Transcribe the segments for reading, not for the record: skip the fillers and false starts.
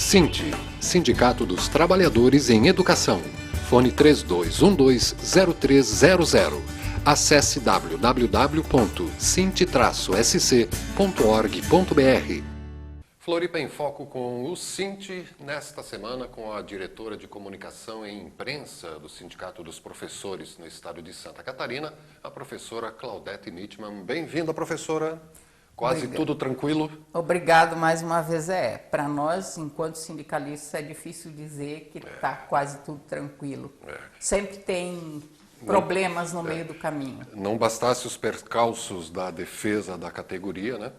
Sinti, Sindicato dos Trabalhadores em Educação. Fone 3212-0300. Acesse www.sinti-sc.org.br. Floripa em Foco com o Sinti, nesta semana com a diretora de Comunicação e Imprensa do Sindicato dos Professores no estado de Santa Catarina, a professora Claudete Mitman. Bem-vinda, professora. Quase tudo tranquilo? Obrigado mais uma vez. Para nós, enquanto sindicalistas, é difícil dizer que está quase tudo tranquilo. Sempre tem problemas no meio do caminho. Não bastasse os percalços da defesa da categoria, né?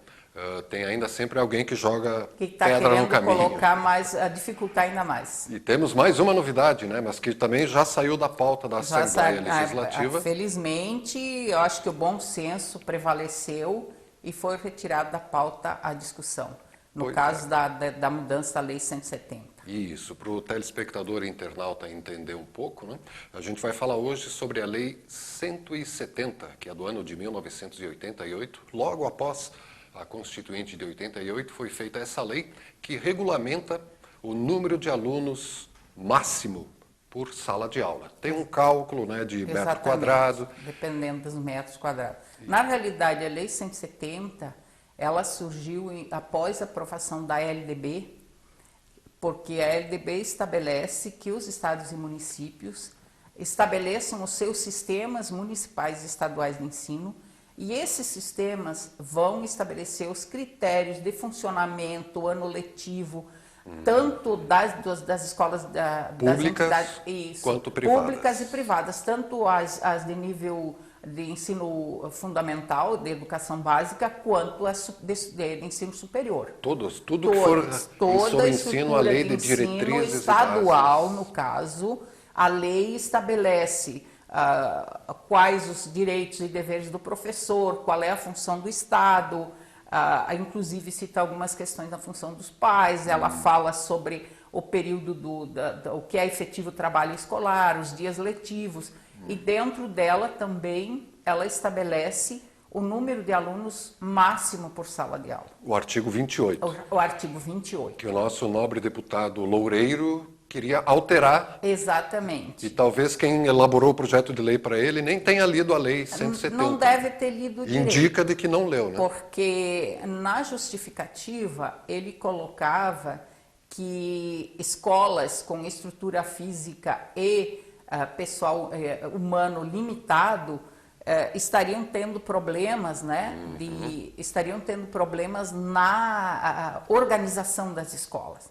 Tem ainda sempre alguém que joga pedra no caminho. Colocar mais, dificultar ainda mais. E temos mais uma novidade, né? Mas que também já saiu da pauta da Assembleia Legislativa. Felizmente, eu acho que o bom senso prevaleceu e foi retirado da pauta a discussão, no caso da mudança da Lei 170. Isso, para o telespectador e internauta entender um pouco, né? A gente vai falar hoje sobre a Lei 170, que é do ano de 1988. Logo após a Constituinte de 88, foi feita essa lei que regulamenta o número de alunos máximo por sala de aula. Tem um cálculo, né, de metro quadrado. Dependendo dos metros quadrados. Na realidade, a Lei 170, ela surgiu após a aprovação da LDB, porque a LDB estabelece que os estados e municípios estabeleçam os seus sistemas municipais e estaduais de ensino, e esses sistemas vão estabelecer os critérios de funcionamento, ano letivo, tanto das escolas públicas quanto privadas. Públicas e privadas, tanto as de nível de ensino fundamental, de educação básica, quanto as de ensino superior. Tudo que for sobre ensino, a lei de diretrizes estadual, no caso, a lei estabelece quais os direitos e deveres do professor, qual é a função do Estado, inclusive cita algumas questões da função dos pais, ela fala sobre o período o que é efetivo trabalho escolar, os dias letivos, e dentro dela também ela estabelece o número de alunos máximo por sala de aula. O artigo 28. O artigo 28. Que o nosso nobre deputado Loureiro queria alterar. Exatamente. E talvez quem elaborou o projeto de lei para ele nem tenha lido a Lei 170. Não deve ter lido direito. Indica de que não leu, né? Porque na justificativa ele colocava que escolas com estrutura física e pessoal humano limitado estariam tendo problemas, né? Estariam tendo problemas na organização das escolas.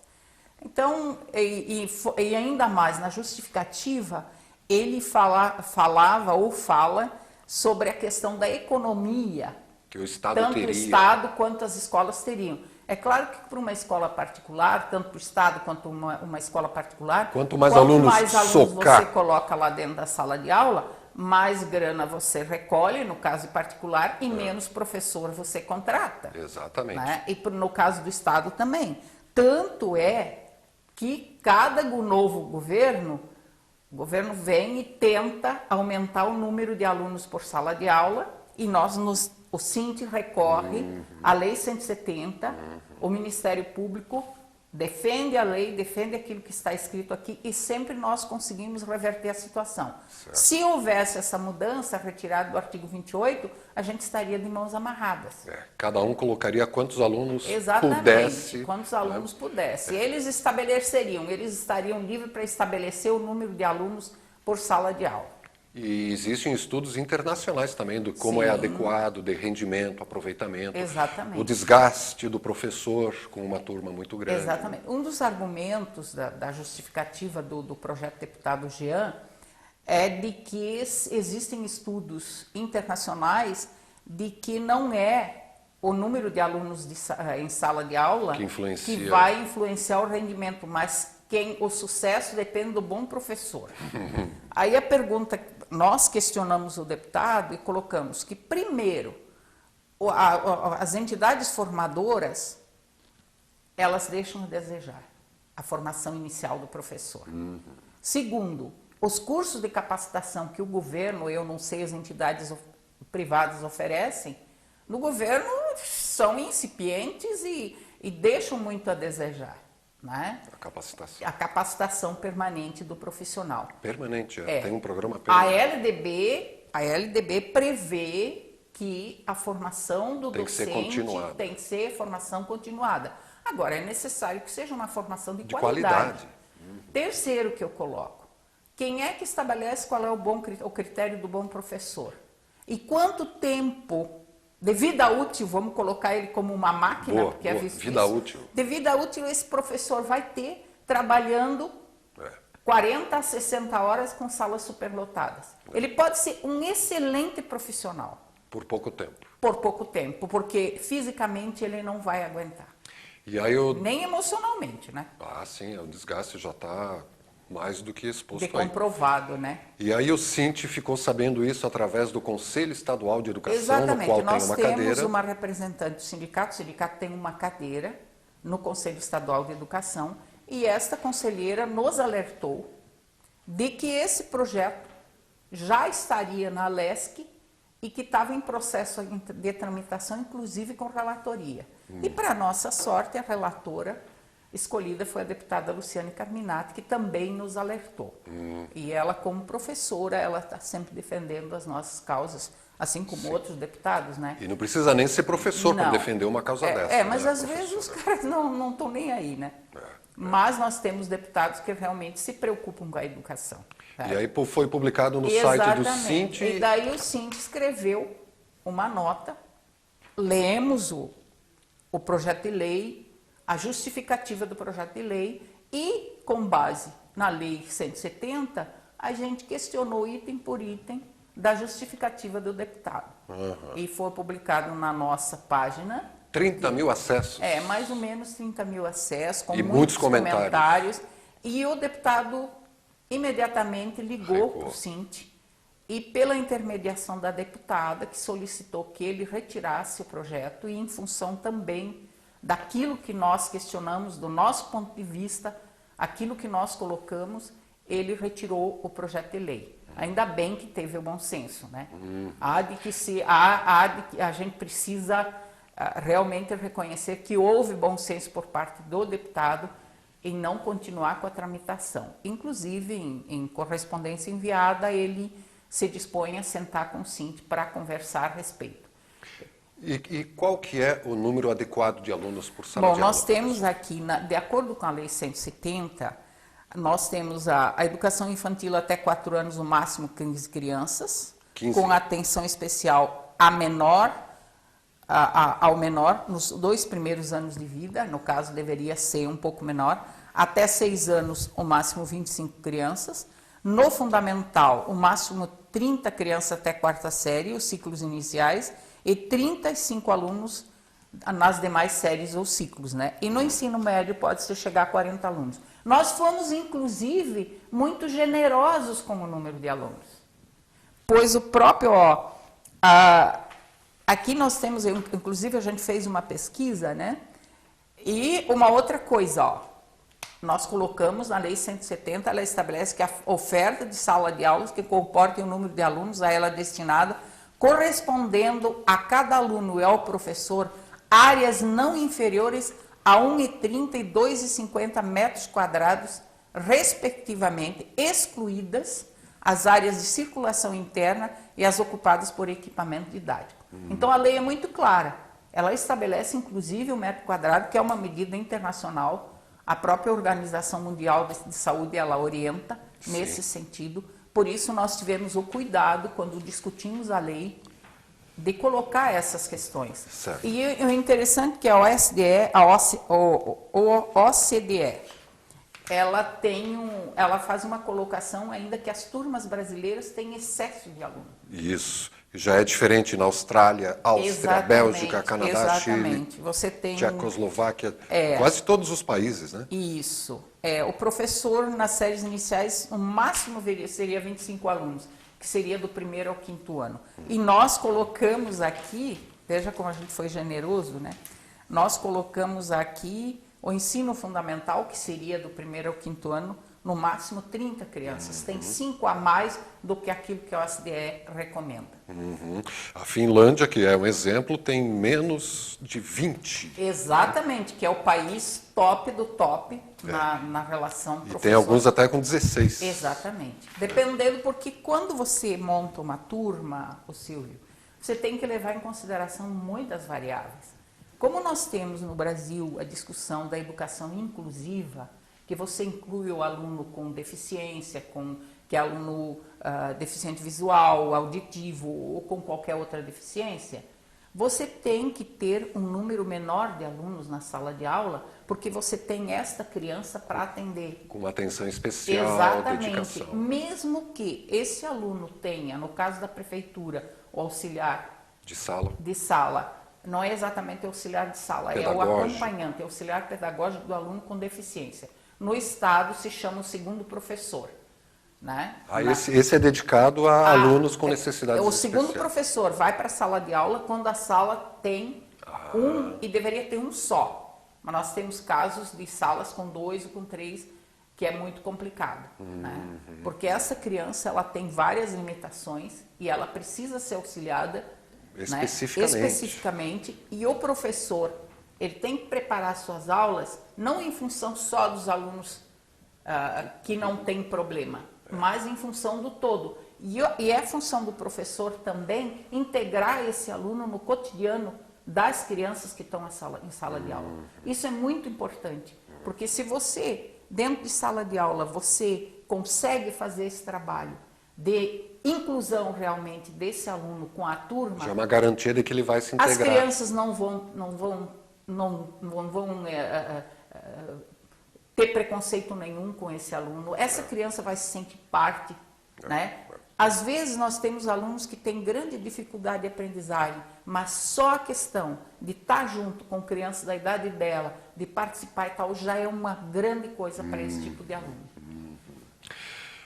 Então, e ainda mais na justificativa, ele falava ou fala sobre a questão da economia, que o Estado tanto teria. O Estado quanto as escolas teriam. É claro que para uma escola particular, tanto para o Estado quanto uma escola particular, quanto mais alunos você coloca lá dentro da sala de aula, mais grana você recolhe, no caso particular, e menos professor você contrata. Exatamente. Né? E no caso do Estado também. Tanto é que cada novo governo, o governo vem e tenta aumentar o número de alunos por sala de aula, e o Sinti recorre à Lei 170, o Ministério Público defende a lei, defende aquilo que está escrito aqui, e sempre nós conseguimos reverter a situação. Certo. Se houvesse essa mudança retirada do artigo 28, a gente estaria de mãos amarradas. Cada um colocaria quantos alunos pudesse. Quantos alunos pudesse. Eles estariam livres para estabelecer o número de alunos por sala de aula. E existem estudos internacionais também do como é adequado, de rendimento, aproveitamento, o desgaste do professor com uma turma muito grande. Exatamente. Um dos argumentos da justificativa do projeto deputado Jean é de que existem estudos internacionais de que não é o número de alunos em sala de aula que vai influenciar o rendimento, mas o sucesso depende do bom professor. Aí a pergunta, nós questionamos o deputado e colocamos que, primeiro, as entidades formadoras, elas deixam a desejar a formação inicial do professor. Segundo, os cursos de capacitação que o governo, eu não sei, as entidades privadas oferecem, no governo são incipientes e deixam muito a desejar. né? A capacitação. A capacitação permanente do profissional. Permanente, É. tem um programa permanente. A LDB prevê que a formação do Tem que ser docente continuada. tem que ser formação continuada. Agora, é necessário que seja uma formação de De qualidade. qualidade. Terceiro que eu coloco, quem é que estabelece qual é o critério do bom professor? E quanto tempo de vida útil, vamos colocar ele como uma máquina, Boa, porque é boa. visto Vida isso. útil. De vida útil esse professor vai ter trabalhando 40 a 60 horas com salas superlotadas. Ele pode ser um excelente profissional. Por pouco tempo. Por pouco tempo, porque fisicamente ele não vai aguentar. E aí Nem emocionalmente, né? sim, o desgaste já está mais do que exposto De aí. comprovado, né? E aí o Cinti ficou sabendo isso através do Conselho Estadual de Educação, Exatamente. no qual Nós tem uma temos cadeira. uma representante do sindicato. O sindicato tem uma cadeira no Conselho Estadual de Educação e esta conselheira nos alertou de que esse projeto já estaria na LESC e que estava em processo de tramitação, inclusive com relatoria. E, para nossa sorte, a relatora escolhida foi a deputada Luciane Carminati, que também nos alertou. E ela, como professora, ela está sempre defendendo as nossas causas, assim como outros deputados, né? E não precisa nem ser professor para Não. defender uma causa dessa. Mas né, às vezes os caras não estão nem aí, né? Mas nós temos deputados que realmente se preocupam com a educação. E aí foi publicado no site do Exatamente. Cinti. E daí o Cinti escreveu uma nota, lemos o projeto de lei, a justificativa do projeto de lei e, com base na Lei 170, a gente questionou item por item da justificativa do deputado. E foi publicado na nossa página. 30 mil acessos. Mais ou menos 30 mil acessos, com E muitos muitos comentários. E o deputado imediatamente ligou para o Cinti e, pela intermediação da deputada, que solicitou que ele retirasse o projeto e, em função também daquilo que nós questionamos, do nosso ponto de vista, aquilo que nós colocamos, ele retirou o projeto de lei. Ainda bem que teve o bom senso, né? A gente precisa realmente reconhecer que houve bom senso por parte do deputado em não continuar com a tramitação. Inclusive, em correspondência enviada, ele se dispõe a sentar com o Cinti para conversar a respeito. E qual que é o número adequado de alunos por sala de aula? Nós temos aqui, de acordo com a Lei 170, nós temos a educação infantil até 4 anos, no máximo 15 crianças, 15. com atenção especial ao menor, nos 2 primeiros anos de vida, no caso deveria ser um pouco menor, até 6 anos, o máximo 25 crianças, no fundamental, o máximo 30 crianças até 4ª série, os ciclos iniciais, e 35 alunos nas demais séries ou ciclos, né? E no ensino médio pode-se chegar a 40 alunos. Nós fomos, inclusive, muito generosos com o número de alunos, pois o próprio, aqui nós temos, inclusive a gente fez uma pesquisa, né? E uma outra coisa, nós colocamos na Lei 170, ela estabelece que a oferta de sala de aulas que comporte o número de alunos a ela destinado, correspondendo a cada aluno e ao professor, áreas não inferiores a 1,30 e 2,50 metros quadrados, respectivamente, excluídas as áreas de circulação interna e as ocupadas por equipamento didático. Então, a lei é muito clara. Ela estabelece, inclusive, o metro quadrado, que é uma medida internacional. A própria Organização Mundial de Saúde, ela orienta nesse sentido. Por isso, nós tivemos o cuidado, quando discutimos a lei, de colocar essas questões. Certo. E o interessante é que a OCDE, ela faz uma colocação ainda que as turmas brasileiras têm excesso de alunos. Isso. Já é diferente na Austrália, Áustria, Bélgica, Canadá, Chile, Você tem Tchecoslováquia, quase todos os países, né? Isso. O professor, nas séries iniciais, o máximo seria 25 alunos, que seria do 1º ao 5º ano. E nós colocamos aqui, veja como a gente foi generoso, né? Nós colocamos aqui o ensino fundamental, que seria do 1º ao 5º ano, no máximo 30 crianças. Tem 5 a mais do que aquilo que a OSDE recomenda. A Finlândia, que é um exemplo, tem menos de 20. Exatamente, que é o país top do top na relação professor. E tem alguns até com 16. Exatamente. Dependendo, porque quando você monta uma turma, o Silvio, você tem que levar em consideração muitas variáveis. Como nós temos no Brasil a discussão da educação inclusiva, que você inclui o aluno com deficiência, que é aluno deficiente visual, auditivo ou com qualquer outra deficiência, você tem que ter um número menor de alunos na sala de aula, porque você tem esta criança para atender. Com uma atenção especial, exatamente, dedicação. Mesmo que esse aluno tenha, no caso da prefeitura, o auxiliar de sala, não é exatamente o auxiliar de sala, é o acompanhante, é o auxiliar pedagógico do aluno com deficiência. No estado se chama o segundo professor. Né? Esse é dedicado a alunos com necessidades especiais. O segundo professor vai para a sala de aula quando a sala tem um, e deveria ter um só. Mas nós temos casos de salas com 2 ou com 3, que é muito complicado. Né? Porque essa criança ela tem várias limitações e ela precisa ser auxiliada especificamente. E o professor ele tem que preparar suas aulas não em função só dos alunos que não têm problema, mas em função do todo. E é função do professor também integrar esse aluno no cotidiano das crianças que estão em sala de aula. Isso é muito importante, porque se você, dentro de sala de aula, você consegue fazer esse trabalho de inclusão realmente desse aluno com a turma... Já é uma garantia de que ele vai se integrar. As crianças não vão ter preconceito nenhum com esse aluno. Essa criança vai se sentir parte, né? Às vezes nós temos alunos que têm grande dificuldade de aprendizagem, mas só a questão de estar junto com crianças da idade dela, de participar e tal, já é uma grande coisa para esse tipo de aluno.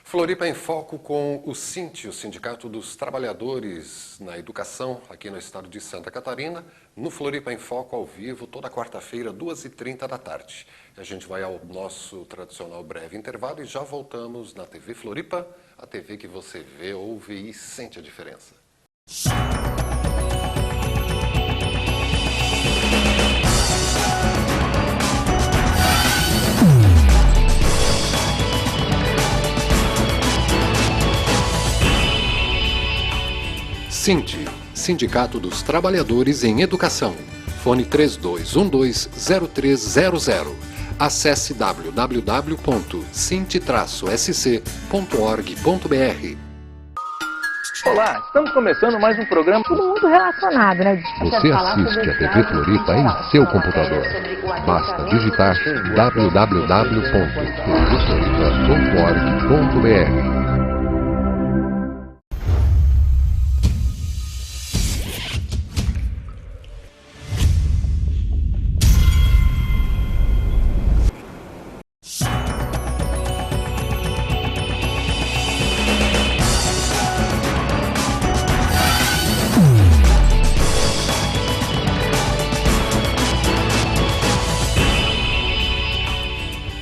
Floripa em Foco com o SINT, o Sindicato dos Trabalhadores na Educação, aqui no estado de Santa Catarina, no Floripa em Foco ao vivo, toda quarta-feira, 2h30 da tarde. A gente vai ao nosso tradicional breve intervalo e já voltamos na TV Floripa, a TV que você vê, ouve e sente a diferença. SINT, Sindicato dos Trabalhadores em Educação. Fone 3212-0300. Acesse www.sint-sc.org.br. Olá, estamos começando mais um programa. Tudo muito relacionado, né? Você assiste a TV Floripa em seu computador. Basta digitar www.tvfloripa.org.br.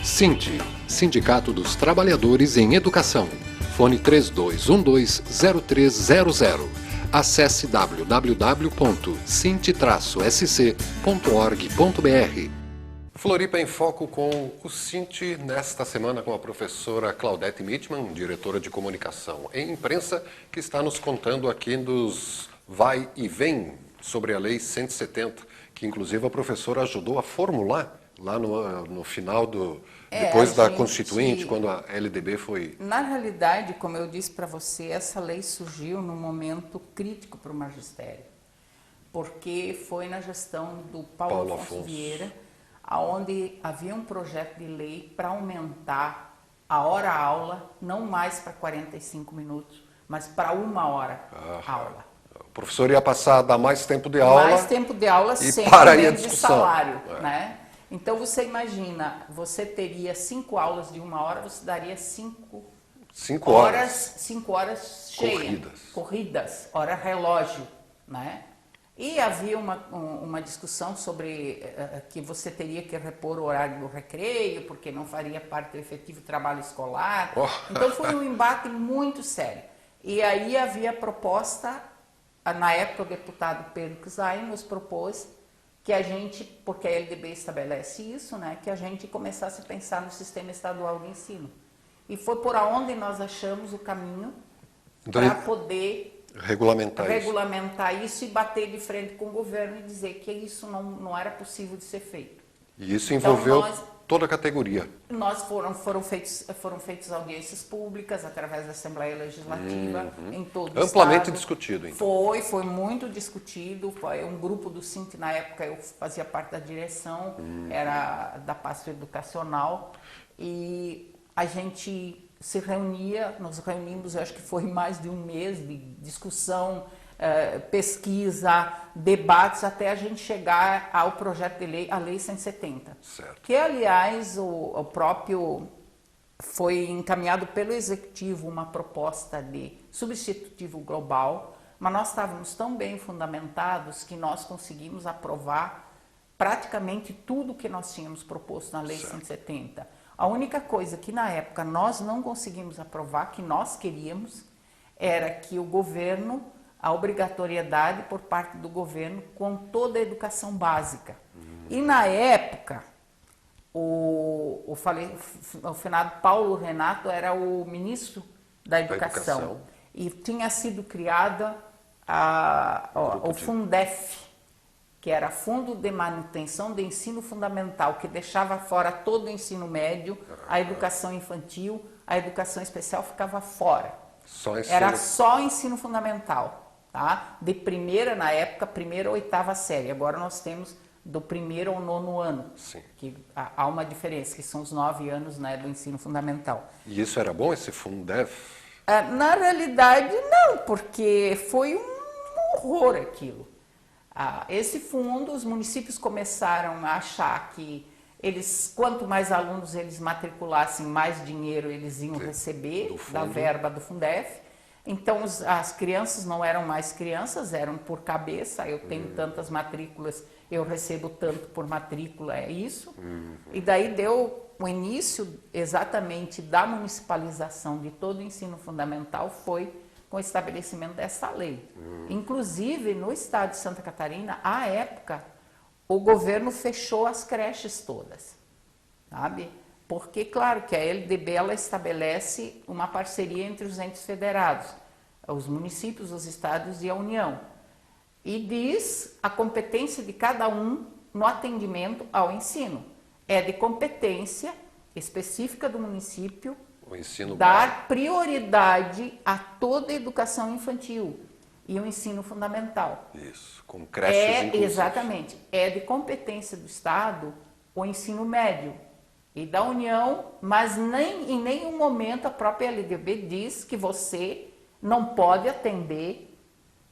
SINT, Sindicato dos Trabalhadores em Educação. Fone 3212-0300. Acesse www.sint-sc.org.br. Floripa em Foco com o SINT, nesta semana com a professora Claudete Mitman, diretora de comunicação e imprensa, que está nos contando aqui dos vai e vem sobre a Lei 170, que inclusive a professora ajudou a formular lá no final depois da Constituinte, quando a LDB foi... Na realidade, como eu disse para você, essa lei surgiu num momento crítico para o magistério, porque foi na gestão do Paulo Afonso Vieira, onde havia um projeto de lei para aumentar a hora-aula, não mais para 45 minutos, mas para 1 hora aula. O professor ia passar a dar mais tempo de aula... Mais tempo de aula sem aumento de salário, né? Então, você imagina, você teria 5 aulas de 1 hora, você daria 5 horas cheias. Corridas, hora relógio, né? E havia uma discussão sobre que você teria que repor o horário do recreio, porque não faria parte do efetivo trabalho escolar. Então foi um embate muito sério. E aí havia a proposta, na época o deputado Pedro Kzain nos propôs que a gente, porque a LDB estabelece isso, né, que a gente começasse a pensar no sistema estadual de ensino. E foi por onde nós achamos o caminho para poder regulamentar isso e bater de frente com o governo e dizer que isso não era possível de ser feito. E isso envolveu toda a categoria. Foram feitas audiências públicas através da Assembleia Legislativa em todo o Amplamente estado. discutido, então. Foi muito discutido. Foi um grupo do Sint, na época eu fazia parte da direção, era da pasta educacional, e a gente se reunia, nos reunimos, eu acho que foi mais de um mês de discussão, pesquisa, debates, até a gente chegar ao projeto de lei, a Lei 170. Certo. Que, aliás, o próprio foi encaminhado pelo Executivo uma proposta de substitutivo global, mas nós estávamos tão bem fundamentados que nós conseguimos aprovar praticamente tudo que nós tínhamos proposto na Lei 170. A única coisa que na época nós não conseguimos aprovar, que nós queríamos, era que o governo, a obrigatoriedade por parte do governo com toda a educação básica. E na época, o finado Paulo Renato era o ministro da Educação. E tinha sido criada o Fundef, que era Fundo de Manutenção do Ensino Fundamental, que deixava fora todo o ensino médio, a educação infantil, a educação especial ficava fora. Era só ensino fundamental, tá? De primeira, na época, primeira ou oitava série. Agora nós temos do primeiro ao nono ano, que há uma diferença, que são os 9 anos, né, do ensino fundamental. E isso era bom, esse Fundef? Na realidade, não, porque foi um horror aquilo. Esse fundo, os municípios começaram a achar que quanto mais alunos eles matriculassem, mais dinheiro eles iam receber da verba do Fundef. Então, as crianças não eram mais crianças, eram por cabeça. Eu tenho tantas matrículas, eu recebo tanto por matrícula, é isso. E daí deu o início exatamente da municipalização de todo o ensino fundamental, foi com o estabelecimento dessa lei. Inclusive, no estado de Santa Catarina, à época, o governo fechou as creches todas, sabe? Porque, claro, que a LDB ela estabelece uma parceria entre os entes federados, os municípios, os estados e a União. E diz a competência de cada um no atendimento ao ensino. É de competência específica do município dar prioridade a toda a educação infantil e o ensino fundamental. Isso, com creches inclusivas. Exatamente. É de competência do Estado o ensino médio e da União, mas em nenhum momento a própria LDB diz que você não pode atender,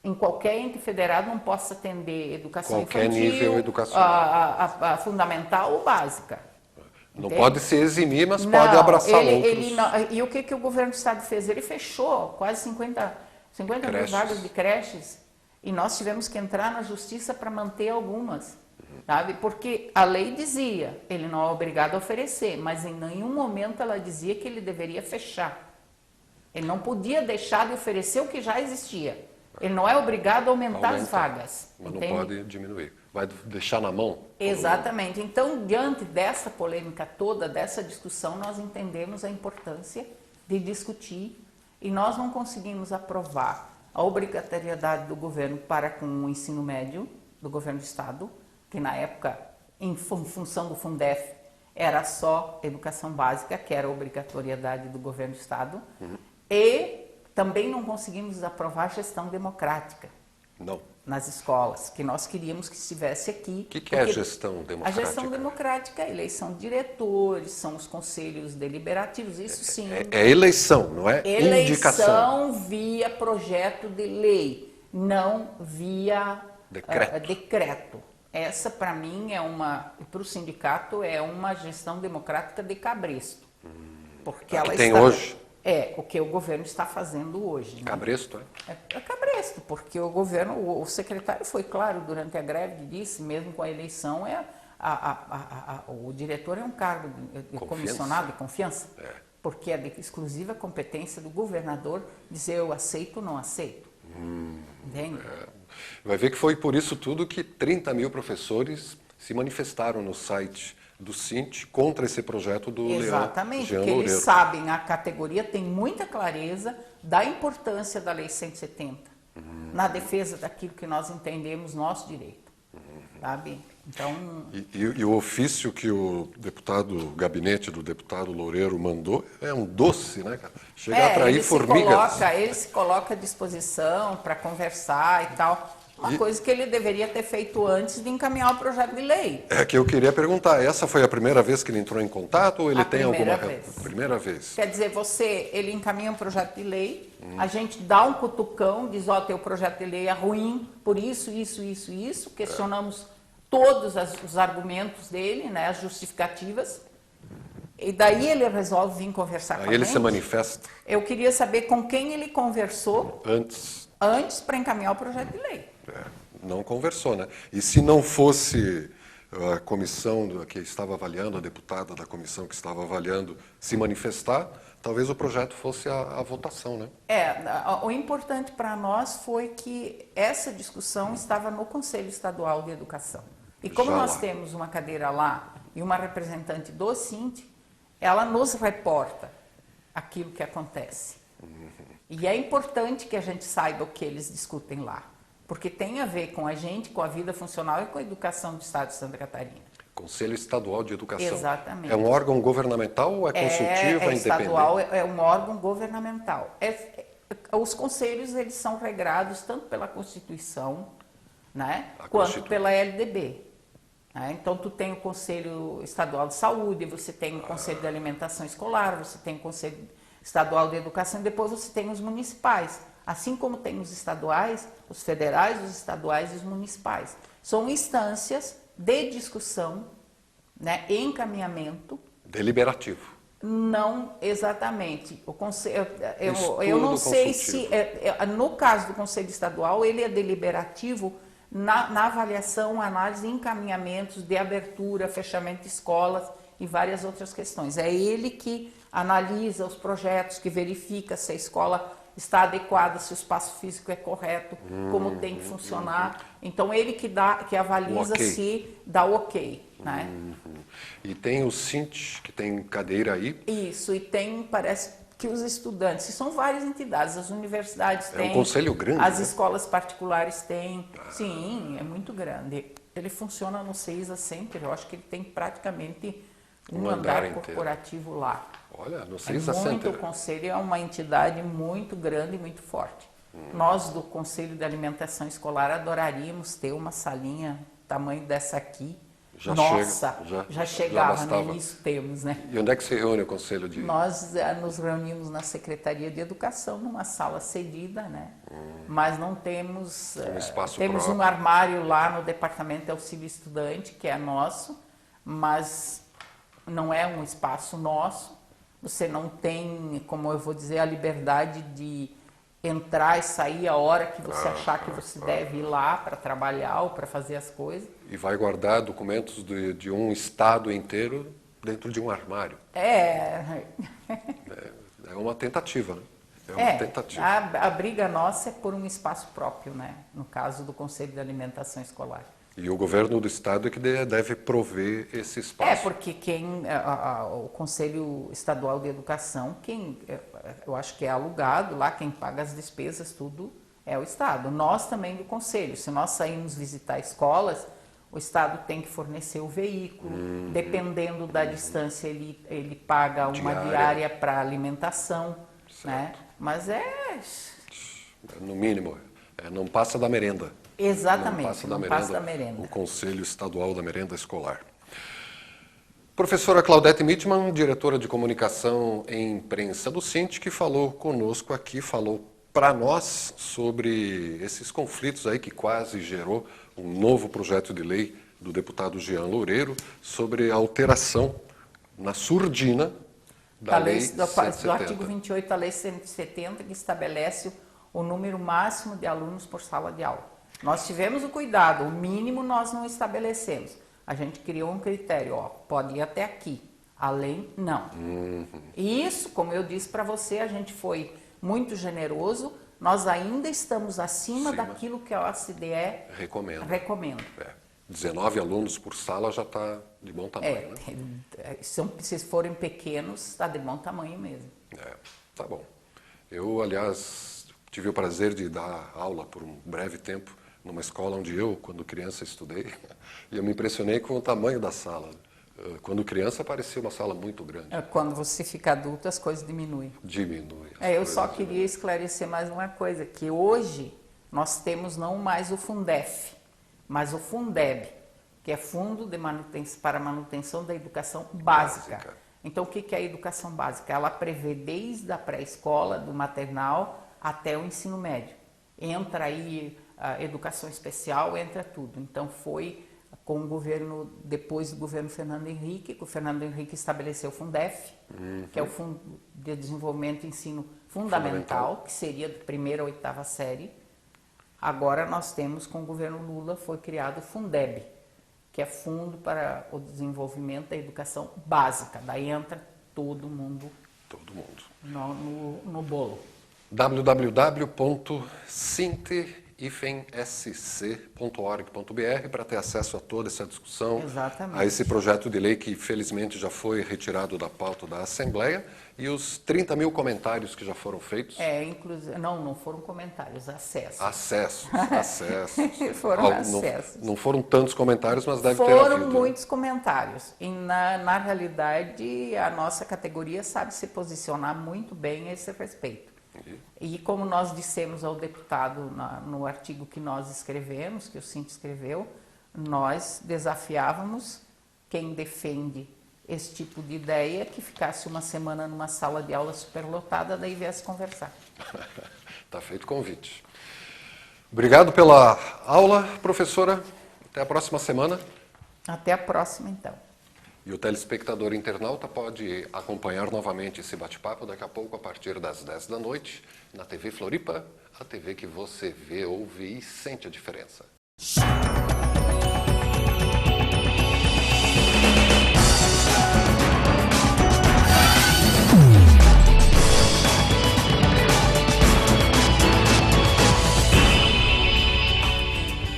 em qualquer ente federado, não possa atender educação qualquer infantil, nível educacional, a fundamental ou básica. Não pode se eximir, mas pode abraçar outros. E o que o governo do estado fez? Ele fechou quase 50 mil vagas de creches e nós tivemos que entrar na justiça para manter algumas, sabe? Porque a lei dizia, ele não é obrigado a oferecer, mas em nenhum momento ela dizia que ele deveria fechar. Ele não podia deixar de oferecer o que já existia. Ele não é obrigado a aumentar as vagas. Mas entende? Não pode diminuir. Vai deixar na mão? Exatamente. Então, diante dessa polêmica toda, dessa discussão, nós entendemos a importância de discutir e nós não conseguimos aprovar a obrigatoriedade do governo para com o ensino médio, do governo do Estado, que na época, em função do Fundef, era só educação básica, que era a obrigatoriedade do governo do Estado, e também não conseguimos aprovar a gestão democrática. Não. Nas escolas, que nós queríamos que estivesse aqui. O que é a gestão democrática? A gestão democrática é a eleição de diretores, são os conselhos deliberativos, isso sim. É eleição, não é indicação. Eleição via projeto de lei, não via decreto. Essa, para mim, para o sindicato, é uma gestão democrática de cabresto. Porque ela tem hoje? O que o governo está fazendo hoje. Né? Cabresto, É cabresto. pretexto, porque o governo, o secretário foi claro durante a greve, disse, mesmo com a eleição, o diretor é um cargo de comissionado de confiança, porque é de exclusiva competência do governador dizer eu aceito ou não aceito. Entende? Vai ver que foi por isso tudo que 30 mil professores se manifestaram no site do Sint contra esse projeto do Exatamente, Jean porque Loureiro. eles sabem, a categoria tem muita clareza da importância da Lei 170 na defesa daquilo que nós entendemos nosso direito, sabe? Então... E o ofício que o gabinete do deputado Loureiro mandou é um doce, né, cara? Chega a atrair formigas. Ele se coloca à disposição para conversar e tal. Uma coisa que ele deveria ter feito antes de encaminhar o projeto de lei. É que eu queria perguntar, essa foi a primeira vez que ele entrou em contato ou ele tem alguma... Vez. Primeira vez. Quer dizer, ele encaminha um projeto de lei, a gente dá um cutucão, diz, ó, teu projeto de lei é ruim, por isso, questionamos todos os argumentos dele, né, as justificativas, e daí ele resolve vir conversar com a gente. Aí ele se manifesta. Eu queria saber com quem ele conversou antes para encaminhar o projeto de lei. Não conversou, né? E se não fosse a comissão que estava avaliando, a deputada da comissão que estava avaliando se manifestar, talvez o projeto fosse a votação, né? O importante para nós foi que essa discussão estava no Conselho Estadual de Educação. E como nós temos uma cadeira lá e uma representante do Sint, ela nos reporta aquilo que acontece. E é importante que a gente saiba o que eles discutem lá, porque tem a ver com a gente, com a vida funcional e com a educação do Estado de Santa Catarina. Conselho Estadual de Educação. Exatamente. É um órgão governamental ou é consultivo, é independente? Estadual, é um órgão governamental. Os conselhos, eles são regrados tanto pela Constituição, né, quanto pela LDB. Né? Então, tu tem o Conselho Estadual de Saúde, você tem o Conselho de Alimentação Escolar, você tem o Conselho Estadual de Educação e depois você tem os municipais. Assim como tem os estaduais, os federais, os estaduais e os municipais. São instâncias de discussão, né, e encaminhamento. Deliberativo. Não exatamente. Eu não sei se, no caso do Conselho Estadual, ele é deliberativo na avaliação, análise e encaminhamentos de abertura, fechamento de escolas e várias outras questões. É ele que analisa os projetos, que verifica se a escola está adequada, se o espaço físico é correto, como tem que funcionar. Então, ele que avaliza se dá o ok. Né? E tem o Sint, que tem cadeira aí. Isso, e tem, parece que os estudantes, e são várias entidades, as universidades têm. É um conselho grande, as né? escolas particulares têm. Sim, é muito grande. Ele funciona no CEISA sempre, eu acho que ele tem praticamente um andar corporativo lá. Olha, no CEISA Center. O conselho é uma entidade muito grande e muito forte. Nós, do Conselho de Alimentação Escolar, adoraríamos ter uma salinha tamanho dessa aqui. Já chegava no início, temos, né? E onde é que se reúne o Conselho de... Nós nos reunimos na Secretaria de Educação, numa sala cedida, né? Mas não temos... temos um armário lá no Departamento de Auxílio Estudante, que é nosso, mas não é um espaço nosso. Você não tem, como eu vou dizer, a liberdade de entrar e sair a hora que você achar que você deve ir lá para trabalhar ou para fazer as coisas. E vai guardar documentos de um estado inteiro dentro de um armário. É uma tentativa, né? uma tentativa. A briga nossa é por um espaço próprio, né? No caso do Conselho de Alimentação Escolar. E o governo do estado é que deve prover esse espaço. Porque o Conselho Estadual de Educação, eu acho que é alugado lá, quem paga as despesas, tudo é o Estado. Nós também do Conselho, se nós saímos visitar escolas, o Estado tem que fornecer o veículo, dependendo da distância ele paga uma diária para alimentação, né? Mas no mínimo, não passa da merenda. Exatamente, não passa da merenda. O Conselho Estadual da Merenda Escolar. Professora Claudete Mittmann, diretora de comunicação e imprensa do Sint, que falou conosco aqui, falou para nós sobre esses conflitos aí que quase gerou um novo projeto de lei do deputado Jean Loureiro sobre a alteração na surdina da lei 170. Do artigo 28 da lei 170, que estabelece o número máximo de alunos por sala de aula. Nós tivemos o cuidado, o mínimo nós não estabelecemos. A gente criou um critério, ó, pode ir até aqui, além não. E isso, como eu disse para você, a gente foi muito generoso, nós ainda estamos acima daquilo que a OCDE recomenda. 19 alunos por sala já está de bom tamanho, né? Se forem pequenos, está de bom tamanho mesmo. Tá bom. Eu, aliás, tive o prazer de dar aula por um breve tempo numa escola onde eu, quando criança, estudei, e eu me impressionei com o tamanho da sala. Quando criança, parecia uma sala muito grande. Quando você fica adulto, as coisas diminuem. Eu só queria esclarecer mais uma coisa, que hoje nós temos não mais o Fundef, mas o Fundeb, que é Fundo para Manutenção da Educação Básica. Então, o que é a educação básica? Ela prevê desde a pré-escola, do maternal, até o ensino médio. Entra aí a educação especial, entra tudo. Então, foi com o governo, depois do governo Fernando Henrique, que o Fernando Henrique estabeleceu o Fundef, que é o Fundo de Desenvolvimento e Ensino Fundamental, que seria da 1ª à 8ª série. Agora nós temos, com o governo Lula, foi criado o Fundeb, que é Fundo para o Desenvolvimento da Educação Básica. Daí entra todo mundo no bolo. www.sint-sc.org.br para ter acesso a toda essa discussão, a esse projeto de lei que felizmente já foi retirado da pauta da Assembleia e os 30 mil comentários que já foram feitos. Inclusive, não foram comentários, acessos. Acessos. Foram acessos. Não foram tantos comentários, mas deve ter havido. Foram muitos comentários. E na realidade, a nossa categoria sabe se posicionar muito bem a esse respeito. E como nós dissemos ao deputado no artigo que nós escrevemos, que o Sint escreveu, nós desafiávamos quem defende esse tipo de ideia que ficasse uma semana numa sala de aula superlotada, daí viesse conversar. Está feito o convite. Obrigado pela aula, professora. Até a próxima semana. Até a próxima, então. E o telespectador internauta pode acompanhar novamente esse bate-papo daqui a pouco, a partir das 10 da noite, na TV Floripa, a TV que você vê, ouve e sente a diferença.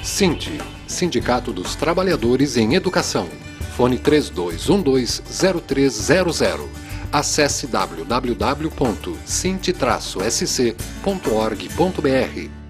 Sint, Sindicato dos Trabalhadores em Educação. Fone 3212-0300. Acesse www.sint-sc.org.br.